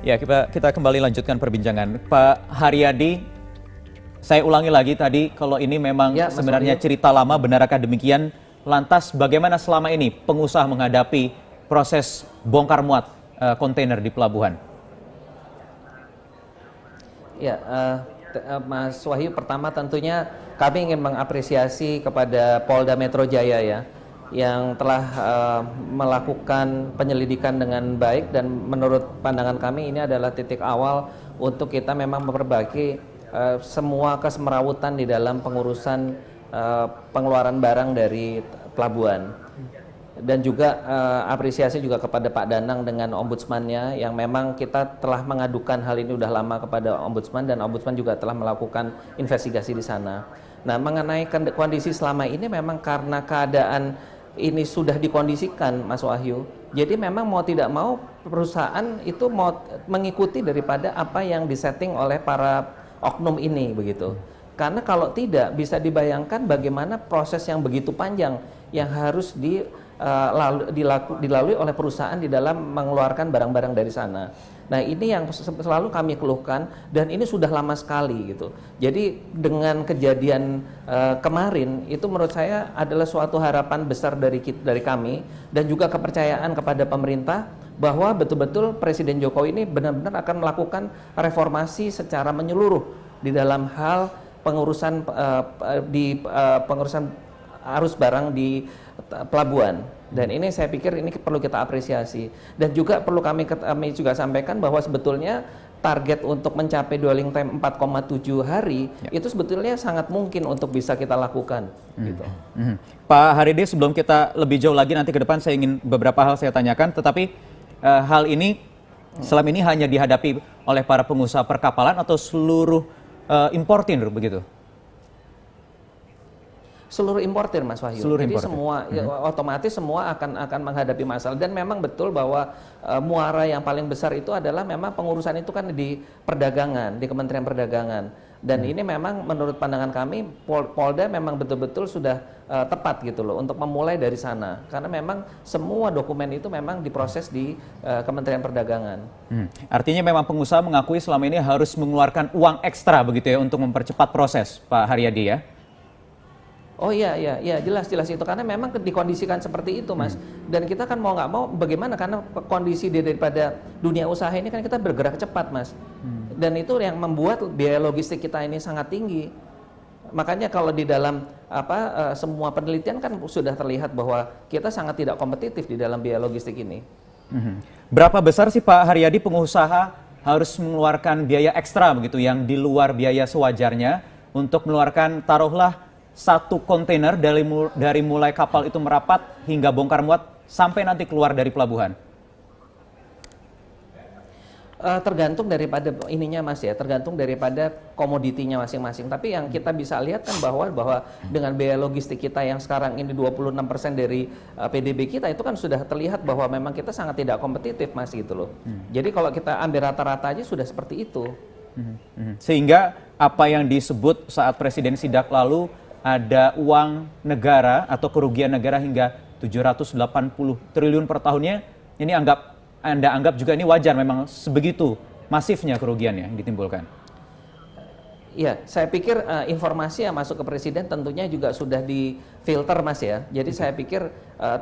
Ya, kita kembali lanjutkan perbincangan. Pak Haryadi, saya ulangi lagi tadi, kalau ini memang Ya, sebenarnya cerita lama, benarkah demikian? Lantas bagaimana selama ini pengusaha menghadapi proses bongkar muat kontainer di pelabuhan? Ya, Mas Wahyu, pertama tentunya kami ingin mengapresiasi kepada Polda Metro Jaya ya, yang telah melakukan penyelidikan dengan baik, dan menurut pandangan kami ini adalah titik awal untuk kita memang memperbaiki semua kesemrawutan di dalam pengurusan pengeluaran barang dari pelabuhan. Dan juga apresiasi juga kepada Pak Danang dengan ombudsmannya, yang memang kita telah mengadukan hal ini sudah lama kepada ombudsman, dan ombudsman juga telah melakukan investigasi di sana. Nah, mengenai kondisi selama ini memang karena keadaan ini sudah dikondisikan, Mas Wahyu. Jadi memang mau tidak mau perusahaan itu mau mengikuti daripada apa yang disetting oleh para oknum ini begitu. Karena kalau tidak, bisa dibayangkan bagaimana proses yang begitu panjang yang harus dilalui oleh perusahaan di dalam mengeluarkan barang-barang dari sana. Nah, ini yang selalu kami keluhkan, dan ini sudah lama sekali gitu. Jadi dengan kejadian kemarin itu menurut saya adalah suatu harapan besar dari kami, dan juga kepercayaan kepada pemerintah bahwa betul-betul Presiden Jokowi ini benar-benar akan melakukan reformasi secara menyeluruh di dalam hal pengurusan pengurusan arus barang di pelabuhan. Dan ini saya pikir ini perlu kita apresiasi, dan juga perlu kami juga sampaikan bahwa sebetulnya target untuk mencapai dwelling time 4,7 hari itu sebetulnya sangat mungkin untuk bisa kita lakukan gitu. Pak Haryadi, sebelum kita lebih jauh lagi nanti ke depan, saya ingin beberapa hal saya tanyakan, tetapi hal ini selama ini hanya dihadapi oleh para pengusaha perkapalan atau seluruh importir begitu? Seluruh importir, Mas Wahyu. Seluruh Jadi importer. semua otomatis semua akan menghadapi masalah, dan memang betul bahwa muara yang paling besar itu adalah memang pengurusan itu kan di perdagangan, di Kementerian Perdagangan. Dan ini memang menurut pandangan kami Polda memang betul-betul sudah tepat gitu loh untuk memulai dari sana, karena memang semua dokumen itu memang diproses di Kementerian Perdagangan. Artinya memang pengusaha mengakui selama ini harus mengeluarkan uang ekstra begitu ya untuk mempercepat proses, Pak Haryadi ya? Oh iya, jelas itu, karena memang dikondisikan seperti itu, Mas. Dan kita kan mau nggak mau bagaimana, karena kondisi daripada dunia usaha ini kan kita bergerak cepat, Mas. Dan itu yang membuat biaya logistik kita ini sangat tinggi. Makanya kalau di dalam semua penelitian kan sudah terlihat bahwa kita sangat tidak kompetitif di dalam biaya logistik ini. Berapa besar sih Pak Haryadi pengusaha harus mengeluarkan biaya ekstra begitu yang di luar biaya sewajarnya untuk mengeluarkan, taruhlah, satu kontainer dari mulai kapal itu merapat hingga bongkar muat sampai nanti keluar dari pelabuhan? Tergantung daripada ininya, Mas ya, tergantung daripada komoditinya masing-masing. Tapi yang kita bisa lihat kan bahwa dengan biaya logistik kita yang sekarang ini 26% dari PDB kita, itu kan sudah terlihat bahwa memang kita sangat tidak kompetitif, Mas, gitu loh. Jadi kalau kita ambil rata-rata aja sudah seperti itu. Sehingga apa yang disebut saat Presiden sidak lalu ada uang negara atau kerugian negara hingga 780 triliun per tahunnya, ini Anda anggap juga ini wajar, memang sebegitu masifnya kerugiannya yang ditimbulkan? Iya, saya pikir informasi yang masuk ke Presiden tentunya juga sudah difilter, Mas ya. Jadi saya pikir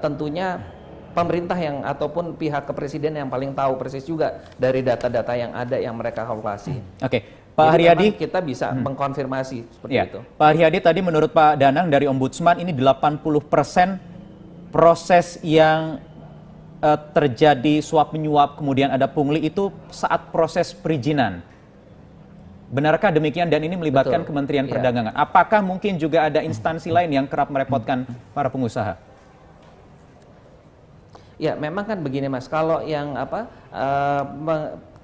tentunya pemerintah ataupun pihak kepresiden yang paling tahu persis juga dari data-data yang ada yang mereka kalkulasi. Oke. Pak Haryadi, kita bisa mengkonfirmasi seperti itu. Pak Haryadi, tadi menurut Pak Danang dari Ombudsman ini 80% proses yang terjadi suap menyuap kemudian ada pungli itu saat proses perizinan. Benarkah demikian, dan ini melibatkan Kementerian Perdagangan? Apakah mungkin juga ada instansi lain yang kerap merepotkan para pengusaha? Ya, memang kan begini, Mas, kalau yang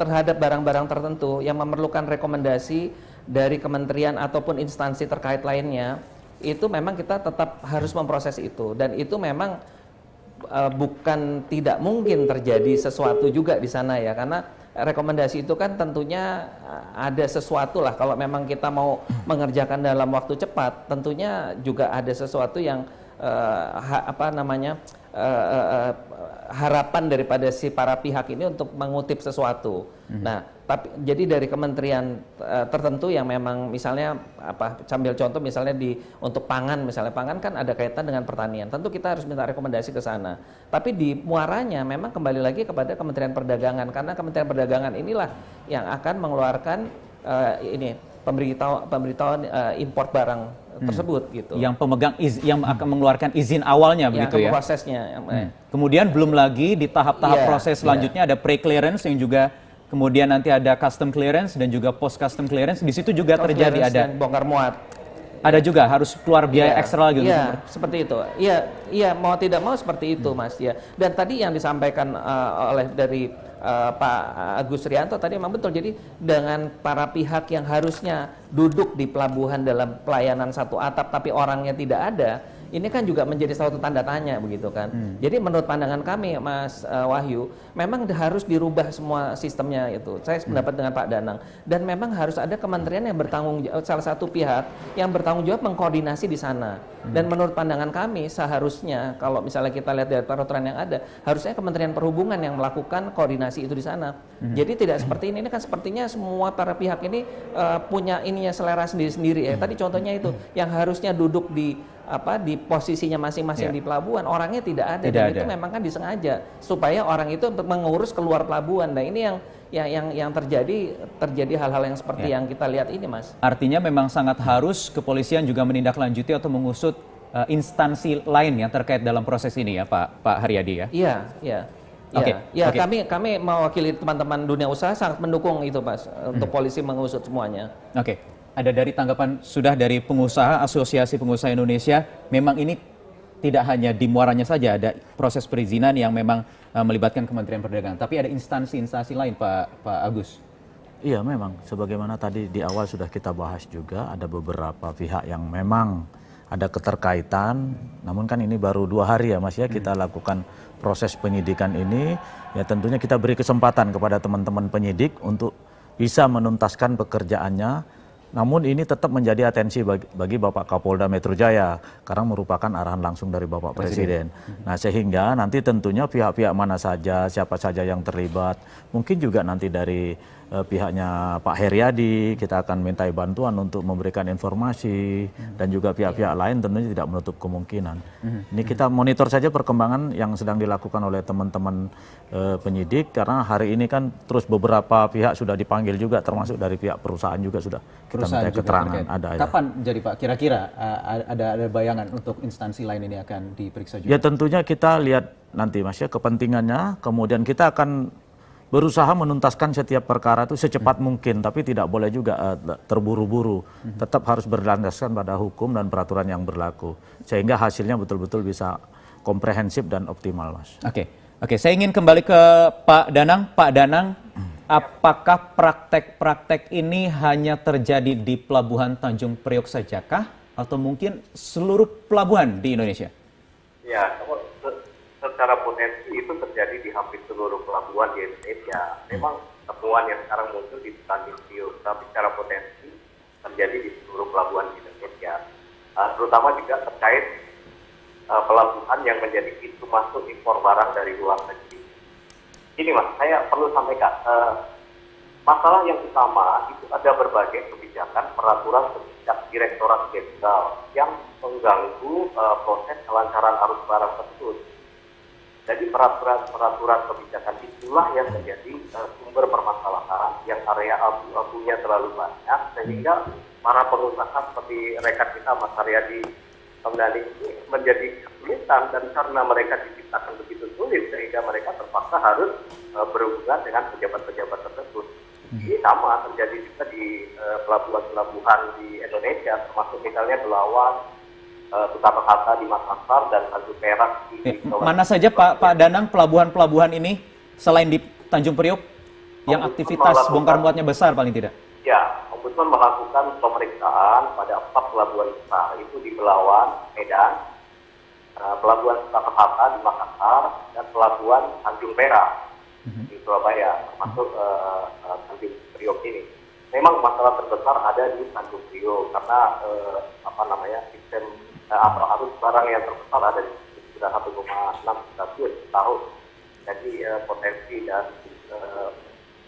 terhadap barang-barang tertentu yang memerlukan rekomendasi dari kementerian ataupun instansi terkait lainnya, itu memang kita tetap harus memproses itu, dan itu memang bukan tidak mungkin terjadi sesuatu juga di sana ya, karena rekomendasi itu kan tentunya ada sesuatu lah, kalau memang kita mau mengerjakan dalam waktu cepat tentunya juga ada sesuatu yang harapan daripada si para pihak ini untuk mengutip sesuatu. Nah, tapi jadi dari kementerian tertentu yang memang misalnya sambil contoh misalnya untuk pangan, misalnya pangan kan ada kaitan dengan pertanian. Tentu kita harus minta rekomendasi ke sana. Tapi di muaranya memang kembali lagi kepada Kementerian Perdagangan, karena Kementerian Perdagangan inilah yang akan mengeluarkan pemberitahuan import barang tersebut gitu. Yang pemegang yang akan mengeluarkan izin awalnya begitu ya. Prosesnya. Kemudian belum lagi di tahap-tahap proses selanjutnya ada pre-clearance yang juga kemudian nanti ada custom clearance dan juga post custom clearance. Di situ juga terjadi ada bongkar muat. Ada juga harus keluar biaya ekstra gitu. Iya, seperti itu. Iya, mau tidak mau seperti itu, Mas ya. Dan tadi yang disampaikan oleh dari Pak Agus Rianto tadi memang betul. Jadi dengan para pihak yang harusnya duduk di pelabuhan dalam pelayanan satu atap tapi orangnya tidak ada, ini kan juga menjadi suatu tanda tanya begitu kan. Jadi menurut pandangan kami Mas Wahyu, memang harus dirubah semua sistemnya itu. Saya sependapat dengan Pak Danang. Dan memang harus ada kementerian yang bertanggung jawab, salah satu pihak yang bertanggung jawab mengkoordinasi di sana. Dan menurut pandangan kami seharusnya kalau misalnya kita lihat dari peraturan yang ada, harusnya Kementerian Perhubungan yang melakukan koordinasi itu di sana. Jadi tidak seperti ini kan sepertinya semua para pihak ini punya ininya selera sendiri-sendiri ya. Tadi contohnya itu yang harusnya duduk di posisinya masing-masing di pelabuhan, orangnya tidak ada. Dan itu memang kan disengaja supaya orang itu untuk mengurus keluar pelabuhan. Nah ini yang terjadi hal-hal yang seperti yang kita lihat ini, Mas. Artinya memang sangat harus kepolisian juga menindaklanjuti atau mengusut instansi lain yang terkait dalam proses ini ya Pak Haryadi ya. Iya. Kami mewakili teman-teman dunia usaha sangat mendukung itu, Mas, untuk polisi mengusut semuanya. Oke. Ada dari tanggapan sudah dari pengusaha, Asosiasi Pengusaha Indonesia, memang ini tidak hanya di muaranya saja, ada proses perizinan yang memang melibatkan Kementerian Perdagangan, tapi ada instansi-instansi lain, Pak Agus. Iya, memang sebagaimana tadi di awal sudah kita bahas juga, ada beberapa pihak yang memang ada keterkaitan, namun kan ini baru 2 hari ya Mas ya kita lakukan proses penyidikan ini, ya tentunya kita beri kesempatan kepada teman-teman penyidik untuk bisa menuntaskan pekerjaannya. Namun ini tetap menjadi atensi bagi Bapak Kapolda Metro Jaya karena merupakan arahan langsung dari Bapak Presiden. Nah sehingga nanti tentunya pihak-pihak mana saja, siapa saja yang terlibat, mungkin juga nanti dari pihaknya Pak Heriadi kita akan mintai bantuan untuk memberikan informasi dan juga pihak-pihak lain tentunya tidak menutup kemungkinan. Ini kita monitor saja perkembangan yang sedang dilakukan oleh teman-teman penyidik karena hari ini kan terus beberapa pihak sudah dipanggil juga termasuk dari pihak perusahaan juga sudah kita minta keterangan. Kapan jadi Pak kira-kira ada bayangan untuk instansi lain ini akan diperiksa juga? Ya tentunya kita lihat nanti Mas ya kepentingannya, kemudian kita akan berusaha menuntaskan setiap perkara itu secepat mungkin, tapi tidak boleh juga terburu-buru. Tetap harus berlandaskan pada hukum dan peraturan yang berlaku, sehingga hasilnya betul-betul bisa komprehensif dan optimal, Mas. Oke, saya ingin kembali ke Pak Danang. Pak Danang, apakah praktek-praktek ini hanya terjadi di Pelabuhan Tanjung Priok sajakah, atau mungkin seluruh pelabuhan di Indonesia? Ya, secara potensi itu terjadi di hampir seluruh pelabuhan di Indonesia. Memang temuan yang sekarang muncul di Tanjung Priok, tapi secara potensi terjadi di seluruh pelabuhan di Indonesia. Terutama juga terkait pelabuhan yang menjadi pintu masuk impor barang dari luar negeri. Ini Mas, saya perlu sampaikan, masalah yang utama itu ada berbagai kebijakan peraturan kebijakan Direktorat Jenderal yang mengganggu proses kelancaran arus barang tersebut. Jadi peraturan kebijakan itulah yang menjadi sumber permasalahan yang area abu-abunya terlalu banyak sehingga para pengusaha seperti rekan kita Mas Haryadi Hamdani ini menjadi kesulitan dan karena mereka diciptakan begitu sulit sehingga mereka terpaksa harus berhubungan dengan pejabat-pejabat tersebut. Ini sama terjadi juga di pelabuhan-pelabuhan di Indonesia termasuk misalnya Belawan, Soekarno-Hatta di Makassar dan Tanjung Perak di mana saja Pak Danang pelabuhan-pelabuhan ini selain di Tanjung Priok yang aktivitas bongkar muatnya besar paling tidak? Ya, Ombudsman melakukan pemeriksaan pada 4 pelabuhan besar itu di Belawan, Medan, pelabuhan Soekarno-Hatta di Makassar dan pelabuhan Tanjung Perak di Surabaya termasuk Tanjung Priok ini. Memang masalah terbesar ada di Tanjung Priok karena sistem arus barang yang terbesar ada di situ. sudah 1,6 juta tahun. Jadi potensi dan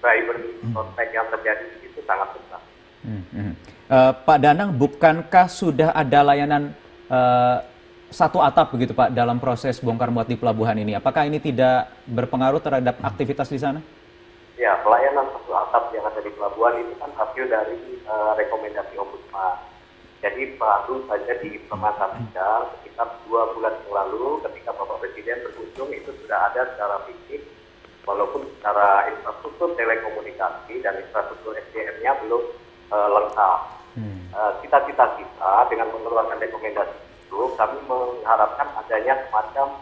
cyber konflik yang terjadi itu sangat besar. Pak Danang, bukankah sudah ada layanan satu atap begitu Pak dalam proses bongkar muat di pelabuhan ini? Apakah ini tidak berpengaruh terhadap aktivitas di sana? Ya, pelayanan satu atap yang ada di pelabuhan itu kan hasil dari rekomendasi Ombudsman. Jadi baru saja diimplementasikan sekitar 2 bulan yang lalu ketika Bapak Presiden berkunjung, itu sudah ada secara fisik, walaupun secara infrastruktur telekomunikasi dan infrastruktur SDM-nya belum lengkap. Cita-cita kita dengan mengeluarkan rekomendasi itu, kami mengharapkan adanya semacam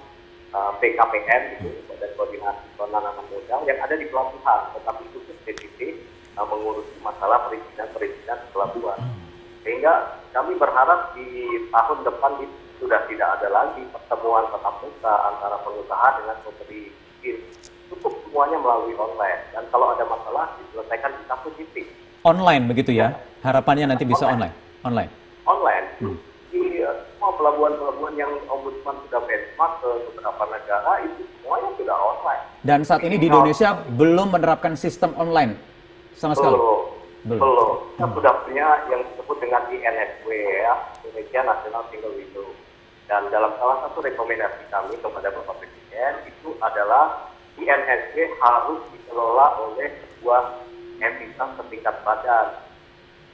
BKPM, gitu, Badan Koordinasi Penanaman Modal yang ada di pelabuhan, tetapi khusus spesifik mengurusi masalah perizinan pelabuhan. Sehingga kami berharap di tahun depan itu sudah tidak ada lagi pertemuan tatap muka antara pengusaha dengan pemberi izin. Cukup semuanya melalui online. Dan kalau ada masalah diselesaikan di satu titik. Online begitu ya? Harapannya nanti bisa online. Online. Di semua pelabuhan-pelabuhan yang Ombudsman sudah benchmark ke beberapa negara itu semuanya sudah online. Dan saat ini di Indonesia belum menerapkan sistem online sama sekali. Belum. Kita sudah punya yang disebut dengan INSW, ya, Indonesia National Single Window. Dan dalam salah satu rekomendasi kami kepada Bapak Presiden itu adalah INSW harus dikelola oleh sebuah entitas setingkat badan.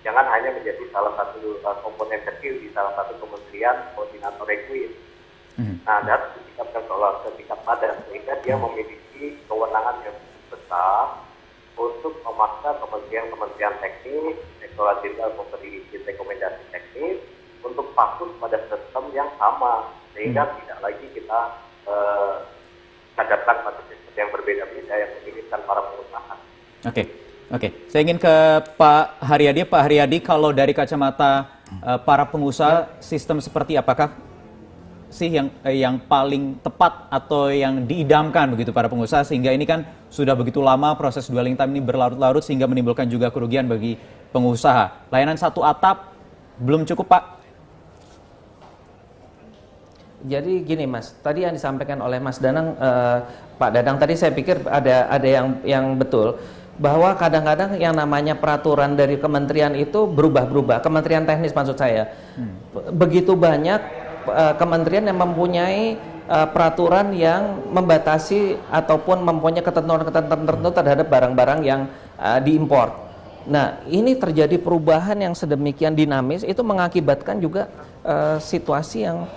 Jangan hanya menjadi salah satu komponen kecil di salah satu kementerian koordinator Equin. Nah, dan setingkat badan sehingga dia memiliki kewenangan yang besar untuk memaksa kementerian teknis, Direktorat Jenderal Pemberi Izin Rekomendasi Teknis untuk patuh pada sistem yang sama, sehingga tidak lagi kita hadapkan pada sistem yang berbeda-beda yang menyulitkan para pengusaha. Oke. Saya ingin ke Pak Haryadi. Pak Haryadi, kalau dari kacamata para pengusaha, sistem seperti apakah sih yang paling tepat atau yang diidamkan begitu para pengusaha, sehingga ini kan sudah begitu lama proses dwelling time ini berlarut-larut sehingga menimbulkan juga kerugian bagi pengusaha. Layanan satu atap belum cukup, Pak? Jadi gini Mas, tadi yang disampaikan oleh Mas Danang, Pak Danang tadi saya pikir ada yang betul, bahwa kadang-kadang yang namanya peraturan dari kementerian itu berubah-berubah, kementerian teknis maksud saya. Begitu banyak kementerian yang mempunyai peraturan yang membatasi ataupun mempunyai ketentuan-ketentuan tertentu terhadap barang-barang yang diimpor. Nah, ini terjadi perubahan yang sedemikian dinamis, itu mengakibatkan juga situasi yang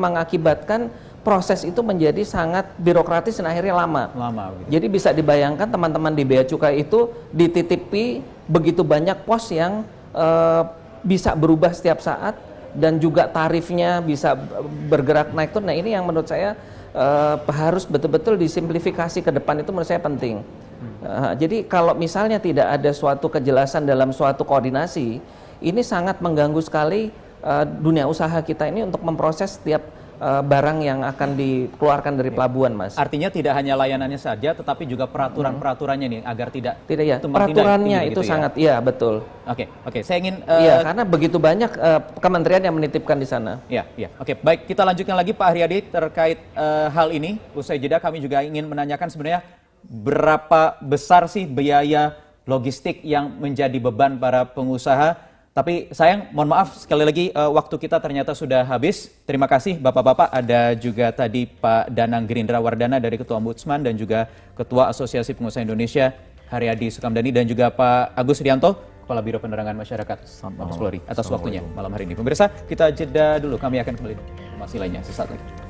mengakibatkan proses itu menjadi sangat birokratis dan akhirnya lama gitu. Jadi bisa dibayangkan teman-teman di Bea Cukai itu dititipi begitu banyak pos yang bisa berubah setiap saat, dan juga tarifnya bisa bergerak naik turun. Nah, ini yang menurut saya harus betul-betul disimplifikasi ke depan, itu menurut saya penting. Jadi kalau misalnya tidak ada suatu kejelasan dalam suatu koordinasi, ini sangat mengganggu sekali dunia usaha kita ini untuk memproses setiap barang yang akan dikeluarkan dari pelabuhan, Mas. Artinya tidak hanya layanannya saja, tetapi juga peraturan-peraturannya nih, agar tidak ya. Peraturannya itu sangat, ya betul. Oke. Saya ingin karena begitu banyak kementerian yang menitipkan di sana. Oke. Baik, kita lanjutkan lagi Pak Haryadi terkait hal ini. Usai jeda kami juga ingin menanyakan sebenarnya berapa besar sih biaya logistik yang menjadi beban para pengusaha. Tapi sayang, mohon maaf sekali lagi waktu kita ternyata sudah habis. Terima kasih Bapak-Bapak, ada juga tadi Pak Danang Gerindra Wardana dari Ketua Ombudsman dan juga Ketua Asosiasi Pengusaha Indonesia Haryadi Sukamdhani, dan juga Pak Agus Rianto, Kepala Biro Penerangan Masyarakat Mabes Polri, atas waktunya malam hari ini. Pemirsa, kita jeda dulu, kami akan kembali informasi lainnya sesaat lagi.